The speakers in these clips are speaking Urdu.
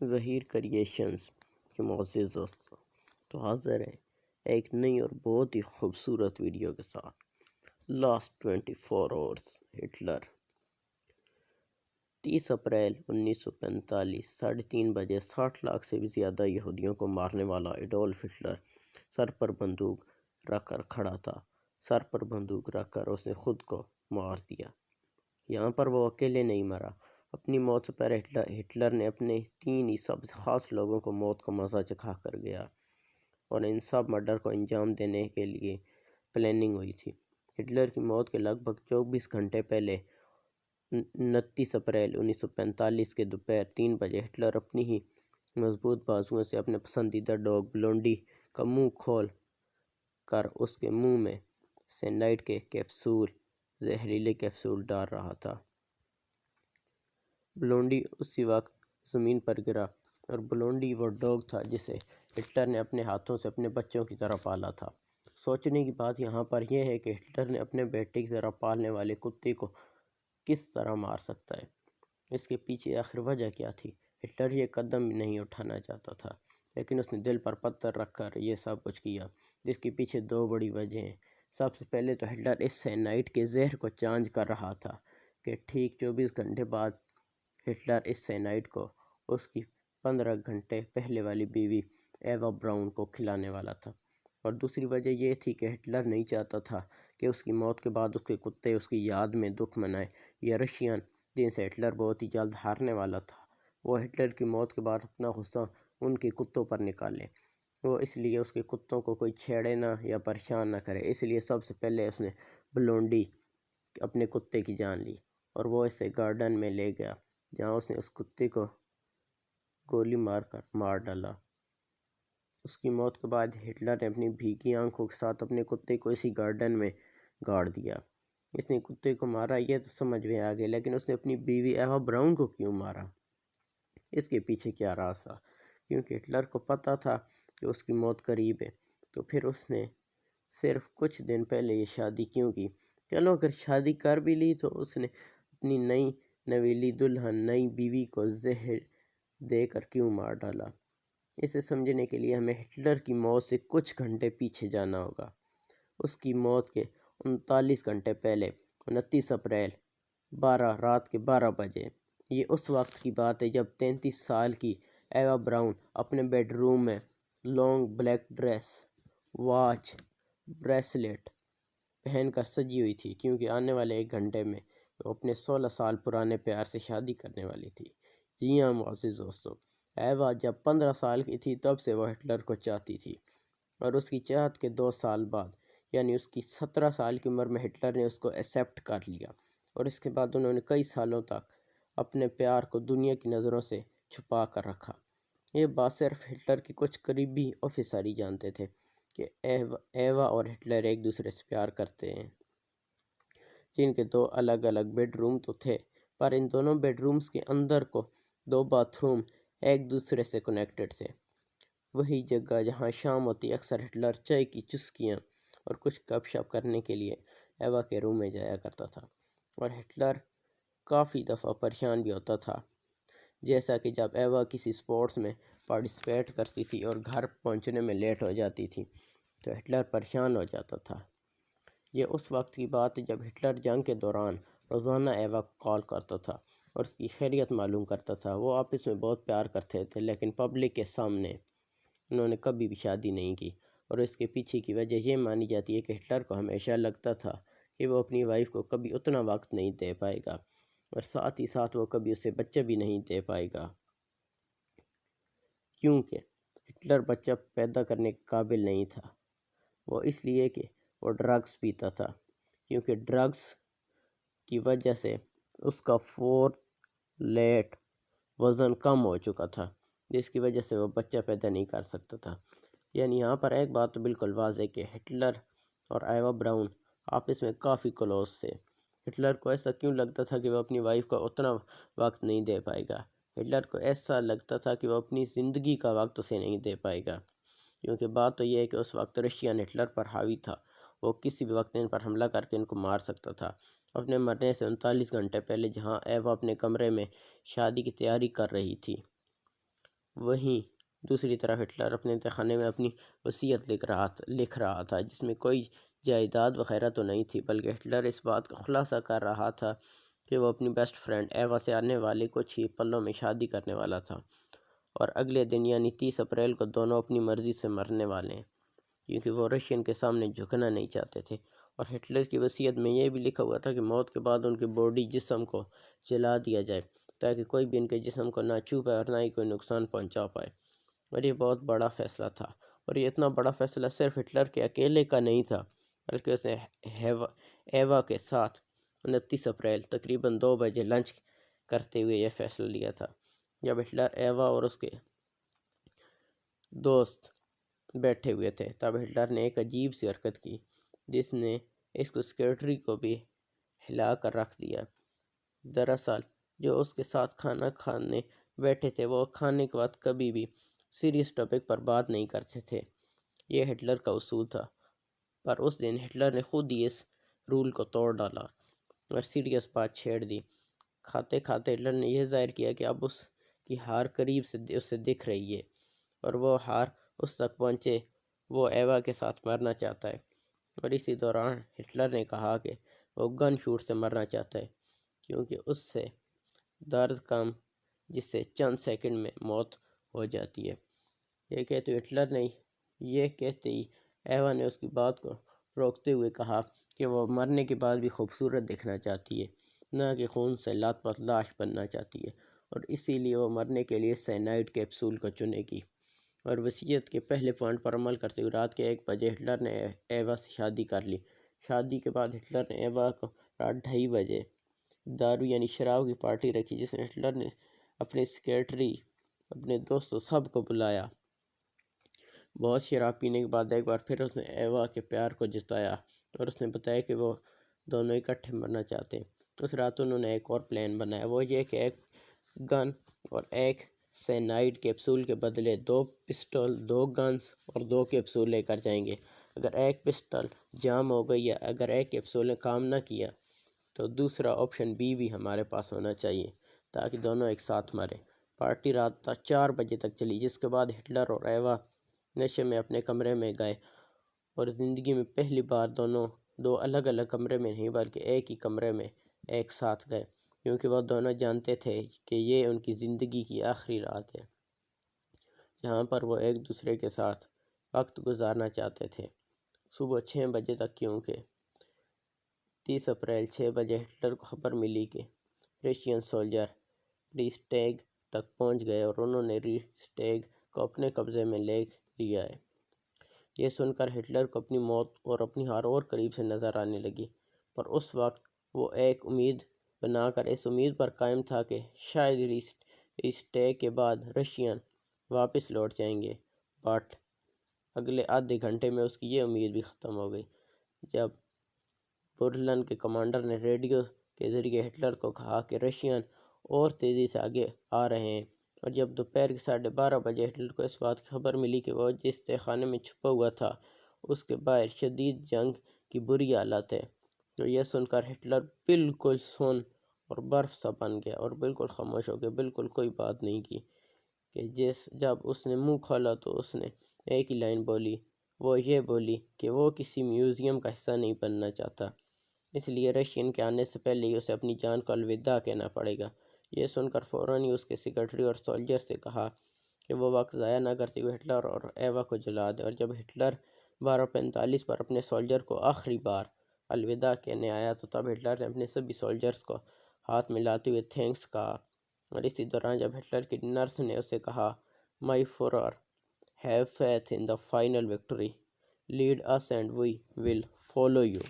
ظہیر کریشنز کے معزز دوستوں، تو حاضر ہیں ایک نئی اور بہت ہی خوبصورت ویڈیو کے ساتھ۔ لاسٹ 24 آورز ہٹلر 30 اپریل 1945 3:30 بجے 60 لاکھ سے بھی زیادہ یہودیوں کو مارنے والا ایڈولف ہٹلر سر پر بندوق رکھ کر کھڑا تھا۔ سر پر بندوق رکھ کر اس نے خود کو مار دیا۔ یہاں پر وہ اکیلے نہیں مرا، اپنی موت سے پہلے ہٹلر نے اپنے 3 ہی سب سے خاص لوگوں کو موت کا مزہ چکھا کر گیا، اور ان سب مرڈر کو انجام دینے کے لیے پلاننگ ہوئی تھی۔ ہٹلر کی موت کے لگ بھگ 24 گھنٹے پہلے 29 اپریل 1945 کے دوپہر 3 بجے ہٹلر اپنی ہی مضبوط بازوؤں سے اپنے پسندیدہ ڈاگ بلونڈی کا منہ کھول کر اس کے منہ میں سینائڈ کے کیپسول، زہریلے کیپسول ڈال رہا تھا۔ بلونڈی اسی وقت زمین پر گرا، اور بلونڈی وہ ڈاگ تھا جسے ہٹلر نے اپنے ہاتھوں سے اپنے بچوں کی طرح پالا تھا۔ سوچنے کی بات یہاں پر یہ ہے کہ ہٹلر نے اپنے بیٹے کی طرح پالنے والے کتے کو کس طرح مار سکتا ہے؟ اس کے پیچھے آخر وجہ کیا تھی؟ ہٹلر یہ قدم نہیں اٹھانا چاہتا تھا، لیکن اس نے دل پر پتھر رکھ کر یہ سب کچھ کیا، جس کے پیچھے 2 بڑی وجہ ہیں۔ سب سے پہلے تو ہٹلر اس سینائڈ کے زہر کو چانج کر رہا تھا کہ ٹھیک 24 گھنٹے بعد ہٹلر اس سینائڈ کو اس کی 15 گھنٹے پہلے والی بیوی ایوا براؤن کو کھلانے والا تھا، اور دوسری وجہ یہ تھی کہ ہٹلر نہیں چاہتا تھا کہ اس کی موت کے بعد اس کے کتے اس کی یاد میں دکھ منائیں۔ یہ رشین، جن سے ہٹلر بہت ہی جلد ہارنے والا تھا، وہ ہٹلر کی موت کے بعد اپنا غصہ ان کے کتوں پر نکالے۔ وہ اس لیے اس کے کتوں کو کوئی چھیڑے نہ یا پریشان نہ کرے، اس لیے سب سے پہلے اس نے بلونڈی اپنے کتے کی جان لی، اور وہ اسے گارڈن میں لے گیا، جہاں اس نے اس کتے کو گولی مار کر مار ڈالا۔ اس کی موت کے بعد ہٹلر نے اپنی بھیگی آنکھوں کے ساتھ اپنے کتے کو اسی گارڈن میں گاڑ دیا۔ اس نے کتے کو مارا یہ تو سمجھ میں آ گیا، لیکن اس نے اپنی بیوی ایوا براؤن کو کیوں مارا؟ اس کے پیچھے کیا راز تھا؟ کیونکہ ہٹلر کو پتہ تھا کہ اس کی موت قریب ہے، تو پھر اس نے صرف کچھ دن پہلے یہ شادی کیوں کی؟ چلو اگر شادی کر بھی لی تو اس نے اپنی نویلی دلہن، نئی بیوی کو زہر دے کر کیوں مار ڈالا؟ اسے سمجھنے کے لیے ہمیں ہٹلر کی موت سے کچھ گھنٹے پیچھے جانا ہوگا۔ اس کی موت کے 39 گھنٹے پہلے 29 اپریل رات کے 12 بجے، یہ اس وقت کی بات ہے جب 33 سال کی ایوا براؤن اپنے بیڈ روم میں long black dress, watch, bracelet پہن کر سجی ہوئی تھی، کیونکہ آنے والے 1 گھنٹے میں وہ اپنے 16 سال پرانے پیار سے شادی کرنے والی تھی۔ جی ہاں معزز دوستو، ایوا جب 15 سال کی تھی تب سے وہ ہٹلر کو چاہتی تھی، اور اس کی چاہت کے 2 سال بعد، یعنی اس کی 17 سال کی عمر میں ہٹلر نے اس کو ایکسیپٹ کر لیا، اور اس کے بعد انہوں نے کئی سالوں تک اپنے پیار کو دنیا کی نظروں سے چھپا کر رکھا۔ یہ بات صرف ہٹلر کے کچھ قریبی آفیسر ہی جانتے تھے کہ ایوا اور ہٹلر ایک دوسرے سے پیار کرتے ہیں۔ جن کے 2 الگ الگ بیڈ روم تو تھے، پر ان دونوں بیڈ رومز کے اندر کو 2 باتھ روم ایک دوسرے سے کنیکٹڈ تھے۔ وہی جگہ جہاں شام ہوتی اکثر ہٹلر چائے کی چسکیاں اور کچھ گپ شپ کرنے کے لیے ایوا کے روم میں جایا کرتا تھا، اور ہٹلر کافی دفعہ پریشان بھی ہوتا تھا، جیسا کہ جب ایوا کسی سپورٹس میں پارٹیسپیٹ کرتی تھی اور گھر پہنچنے میں لیٹ ہو جاتی تھی تو ہٹلر پریشان ہو جاتا تھا۔ یہ اس وقت کی بات ہے جب ہٹلر جنگ کے دوران روزانہ ایوا کو کال کرتا تھا اور اس کی خیریت معلوم کرتا تھا۔ وہ آپس میں بہت پیار کرتے تھے، لیکن پبلک کے سامنے انہوں نے کبھی بھی شادی نہیں کی، اور اس کے پیچھے کی وجہ یہ مانی جاتی ہے کہ ہٹلر کو ہمیشہ لگتا تھا کہ وہ اپنی وائف کو کبھی اتنا وقت نہیں دے پائے گا، اور ساتھ ہی ساتھ وہ کبھی اسے بچہ بھی نہیں دے پائے گا، کیونکہ ہٹلر بچہ پیدا کرنے کے قابل نہیں تھا۔ وہ اس لیے کہ وہ ڈرگز پیتا تھا، کیونکہ ڈرگز کی وجہ سے اس کا لیٹ وزن کم ہو چکا تھا، جس کی وجہ سے وہ بچہ پیدا نہیں کر سکتا تھا۔ یعنی یہاں پر ایک بات تو بالکل واضح کہ ہٹلر اور ایوا براؤن آپس میں کافی کلوز تھے۔ ہٹلر کو ایسا کیوں لگتا تھا کہ وہ اپنی وائف کو اتنا وقت نہیں دے پائے گا؟ ہٹلر کو ایسا لگتا تھا کہ وہ اپنی زندگی کا وقت اسے نہیں دے پائے گا، کیونکہ بات تو یہ ہے کہ اس وقت رشین ہٹلر پر حاوی تھا، وہ کسی بھی وقت ان پر حملہ کر کے ان کو مار سکتا تھا۔ اپنے مرنے سے 39 گھنٹے پہلے، جہاں ایوا اپنے کمرے میں شادی کی تیاری کر رہی تھی، وہیں دوسری طرف ہٹلر اپنے انتخانے میں اپنی وصیت لکھ رہا تھا، جس میں کوئی جائیداد وغیرہ تو نہیں تھی، بلکہ ہٹلر اس بات کا خلاصہ کر رہا تھا کہ وہ اپنی بیسٹ فرینڈ ایوا سے آنے والے کچھ ہی پلوں میں شادی کرنے والا تھا، اور اگلے دن یعنی 30 اپریل کو دونوں اپنی مرضی سے مرنے والے ہیں، کیونکہ وہ رشین کے سامنے جھکنا نہیں چاہتے تھے۔ اور ہٹلر کی وصیت میں یہ بھی لکھا ہوا تھا کہ موت کے بعد ان کی باڈی جسم کو جلا دیا جائے، تاکہ کوئی بھی ان کے جسم کو نہ چھو پائے اور نہ ہی کوئی نقصان پہنچا پائے۔ اور یہ بہت بڑا فیصلہ تھا، اور یہ اتنا بڑا فیصلہ صرف ہٹلر کے اکیلے کا نہیں تھا، بلکہ اس نے ایوا کے ساتھ 29 اپریل تقریباً 2 بجے لنچ کرتے ہوئے یہ فیصلہ لیا تھا۔ جب ہٹلر، ایوا اور اس کے دوست بیٹھے ہوئے تھے، تب ہٹلر نے ایک عجیب سی حرکت کی جس نے اس کو سیکرٹری کو بھی ہلا کر رکھ دیا۔ دراصل جو اس کے ساتھ کھانا کھانے بیٹھے تھے وہ کھانے کے بعد کبھی بھی سیریس ٹاپک پر بات نہیں کرتے تھے، یہ ہٹلر کا اصول تھا، پر اس دن ہٹلر نے خود ہی اس رول کو توڑ ڈالا اور سیریس بات چھیڑ دی۔ کھاتے کھاتے ہٹلر نے یہ ظاہر کیا کہ اب اس کی ہار قریب سے اسے دکھ رہی ہے، اور وہ ہار اس تک پہنچے وہ ایوا کے ساتھ مرنا چاہتا ہے، اور اسی دوران ہٹلر نے کہا کہ وہ گن شوٹ سے مرنا چاہتا ہے، کیونکہ اس سے درد کم، جس سے چند سیکنڈ میں موت ہو جاتی ہے۔ یہ کہتے ہی ایوا نے اس کی بات کو روکتے ہوئے کہا کہ وہ مرنے کے بعد بھی خوبصورت دکھنا چاہتی ہے، نہ کہ خون سے لت پت لاش بننا چاہتی ہے، اور اسی لیے وہ مرنے کے لیے سینائڈ کیپسول کو چنے گی۔ اور وصیت کے پہلے پوائنٹ پر عمل کرتے ہوئے رات کے 1 بجے ہٹلر نے ایوا سے شادی کر لی۔ شادی کے بعد ہٹلر نے ایوا کو رات 2:30 بجے دارو یعنی شراب کی پارٹی رکھی، جس میں ہٹلر نے اپنے سیکرٹری، اپنے دوستوں سب کو بلایا۔ بہت شراب پینے کے بعد ایک بار پھر اس نے ایوا کے پیار کو جتایا اور اس نے بتایا کہ وہ دونوں اکٹھے مرنا چاہتے ہیں۔ اس رات انہوں نے ایک اور پلان بنایا، وہ یہ کہ ایک گن اور ایک سینائڈ کیپسول کے بدلے 2 پسٹل، 2 گنز اور 2 کیپسول لے کر جائیں گے۔ اگر ایک پسٹل جام ہو گئی یا اگر ایک کیپسول نے کام نہ کیا تو دوسرا آپشن بی بھی ہمارے پاس ہونا چاہیے تاکہ دونوں ایک ساتھ مریں۔ پارٹی رات 4 بجے تک چلی، جس کے بعد ہٹلر اور ایوا نشے میں اپنے کمرے میں گئے اور زندگی میں پہلی بار دو الگ الگ کمرے میں نہیں بلکہ ایک ہی کمرے میں ایک ساتھ گئے، کیونکہ وہ دونوں جانتے تھے کہ یہ ان کی زندگی کی آخری رات ہے جہاں پر وہ ایک دوسرے کے ساتھ وقت گزارنا چاہتے تھے۔ صبح 6 بجے تک، کیونکہ 30 اپریل 6 بجے ہٹلر کو خبر ملی کہ رشین سولجر ریسٹیگ تک پہنچ گئے اور انہوں نے ریسٹیگ کو اپنے قبضے میں لے لیا ہے۔ یہ سن کر ہٹلر کو اپنی موت اور اپنی ہار اور قریب سے نظر آنے لگی، پر اس وقت وہ ایک امید بنا کر اس امید پر قائم تھا کہ شاید ریسٹیگ کے بعد رشین واپس لوٹ جائیں گے، بٹ اگلے آدھے گھنٹے میں اس کی یہ امید بھی ختم ہو گئی جب برلن کے کمانڈر نے ریڈیو کے ذریعے ہٹلر کو کہا کہ رشین اور تیزی سے آگے آ رہے ہیں، اور جب دوپہر کے 12:30 بجے ہٹلر کو اس بات کی خبر ملی کہ وہ جس تہخانے میں چھپا ہوا تھا اس کے باہر شدید جنگ کی بری حالت ہے، تو یہ سن کر ہٹلر بالکل سن اور برف سا بن گیا اور بالکل خاموش ہو گیا، بالکل کوئی بات نہیں کی کہ جب اس نے منہ کھولا تو اس نے ایک ہی لائن بولی، وہ یہ بولی کہ وہ کسی میوزیم کا حصہ نہیں بننا چاہتا، اس لیے رشین کے آنے سے پہلے ہی اسے اپنی جان کو الوداع کہنا پڑے گا۔ یہ سن کر فوراً ہی اس کے سیکرٹری اور سولجر سے کہا کہ وہ وقت ضائع نہ کرتے ہوئے ہٹلر اور ایوا کو جلا دے، اور جب ہٹلر 12:45 پر اپنے سولجر کو آخری بار الوداع کہنے آیا تو تب ہٹلر نے اپنے سبھی سولجرز کو ہاتھ ملاتے ہوئے تھینکس کہا، اور اسی دوران جب ہٹلر کی نرس نے اسے کہا my fuhrer have faith in the final victory, lead us and we will follow you,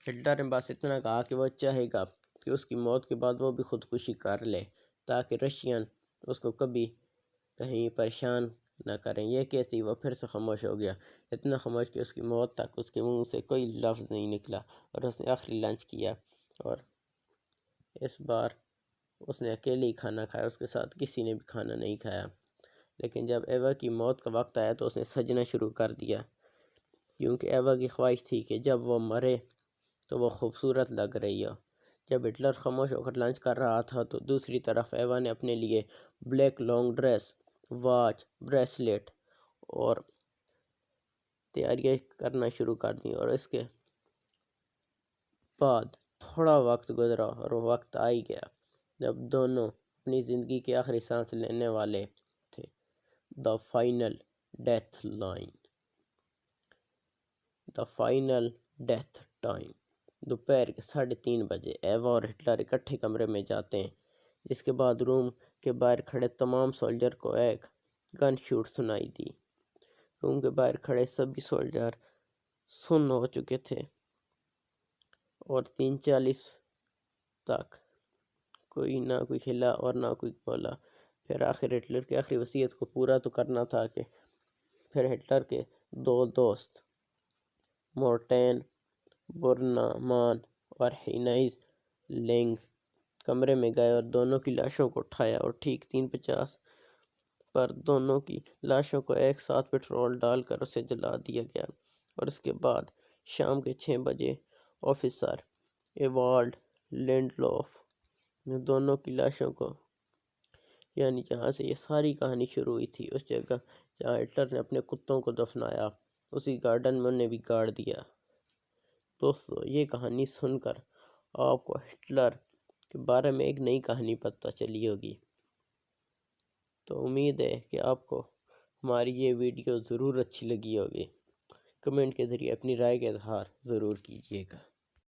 Hitler نے بس اتنا کہا کہ وہ چاہے گا کہ اس کی موت کے بعد وہ بھی خودکشی کر لے تاکہ رشین اس کو کبھی کہیں پریشان نہ کریں۔ یہ کہتے ہی وہ پھر سے خاموش ہو گیا، اتنا خاموش کہ اس کی موت تک اس کے منہ سے کوئی لفظ نہیں نکلا، اور اس نے آخری لنچ کیا اور اس بار اس نے اکیلے ہی کھانا کھایا، اس کے ساتھ کسی نے بھی کھانا نہیں کھایا۔ لیکن جب ایوا کی موت کا وقت آیا تو اس نے سجنا شروع کر دیا، کیونکہ ایوا کی خواہش تھی کہ جب وہ مرے تو وہ خوبصورت لگ رہی ہو، جب ہٹلر خاموش ہو کر لنچ کر رہا تھا تو دوسری طرف ایوا نے اپنے لیے black long dress, watch, bracelet اور تیاریاں کرنا شروع کر دیں، اور اس کے بعد تھوڑا وقت گزرا اور وہ وقت آ ہی گیا جب دونوں اپنی زندگی کی آخری سانس لینے والے تھے۔ The final death line, the final death time. دوپہر کے 3:30 بجے ایوا اور ہٹلر اکٹھے کمرے میں جاتے ہیں، جس کے بعد روم کے باہر کھڑے تمام سولجر کو ایک گن شوٹ سنائی دی۔ روم کے باہر کھڑے سبھی سولجر سن ہو چکے تھے اور 3:40 تک کوئی نہ کوئی ہلا اور نہ کوئی بولا۔ پھر آخر ہٹلر کی آخری وصیت کو پورا تو کرنا تھا کہ پھر ہٹلر کے دو دوست مورٹین بورنمان اور ہینائز لینگ کمرے میں گئے اور دونوں کی لاشوں کو اٹھایا، اور ٹھیک 3:50 پر دونوں کی لاشوں کو ایک ساتھ پٹرول ڈال کر اسے جلا دیا گیا، اور اس کے بعد شام کے 6 بجے آفیسر ایوالڈ لینڈلوف نے دونوں کی لاشوں کو، یعنی جہاں سے یہ ساری کہانی شروع ہوئی تھی، اس جگہ جہاں ہٹلر نے اپنے کتوں کو دفنایا، اسی گارڈن میں انہیں بھی گاڑ دیا۔ دوستو، یہ کہانی سن کر آپ کو ہٹلر کے بارے میں ایک نئی کہانی پتہ چلی ہوگی۔ تو امید ہے کہ آپ کو ہماری یہ ویڈیو ضرور اچھی لگی ہوگی۔ کمنٹ کے ذریعے اپنی رائے کا اظہار ضرور کیجیے گا۔